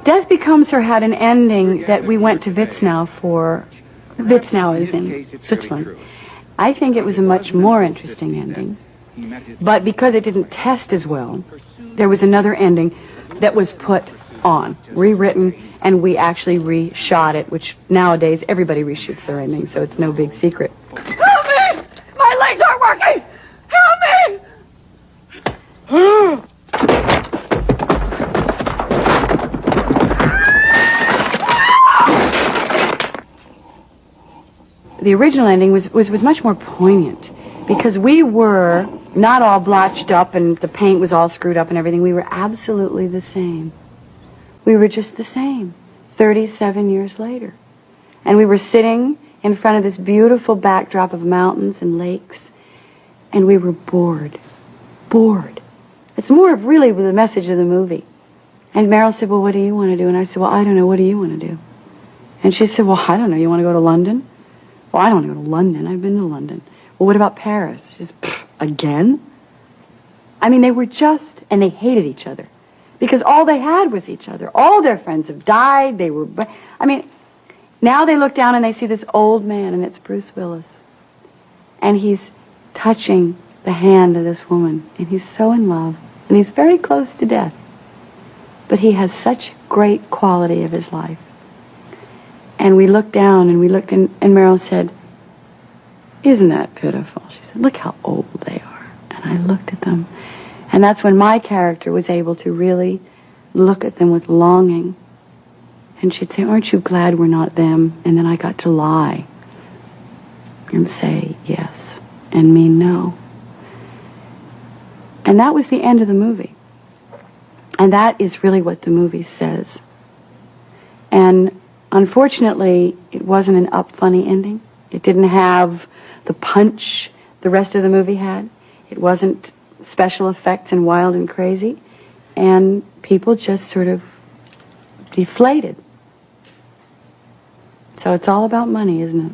Death Becomes Her had an ending that we went to Witznau for. Witznau is in Switzerland. I think it was a much more interesting ending. But because it didn't test as well, there was another ending that was put on, rewritten, and we actually reshot it, which nowadays everybody reshoots their ending, so it's no big secret. Help me! My legs aren't working! Help me! The original ending was much more poignant because we were not all blotched up and the paint was all screwed up and everything. We were absolutely the same. We were just the same 37 years later. And we were sitting in front of this beautiful backdrop of mountains and lakes, and we were bored. Bored. It's more of really the message of the movie. And Meryl said, well, what do you want to do? And I said, well, I don't know. What do you want to do? And she said, well, I don't know. You want to go to London? Well, I don't want to go to London. I've been to London. Well, what about Paris? She says, again? I mean, they were just, and they hated each other. Because all they had was each other. All their friends have died. They were, I mean, now they look down and they see this old man, and it's Bruce Willis. And he's touching the hand of this woman, and he's so in love, and he's very close to death. But he has such great quality of his life. And we looked down, and we looked, and Meryl said, isn't that pitiful? She said, look how old they are. And I looked at them. And that's when my character was able to really look at them with longing. And she'd say, aren't you glad we're not them? And then I got to lie and say yes and mean no. And that was the end of the movie. And that is really what the movie says. And unfortunately, it wasn't an up funny ending. It didn't have the punch the rest of the movie had. It wasn't special effects and wild and crazy. And people just sort of deflated. So it's all about money, isn't it?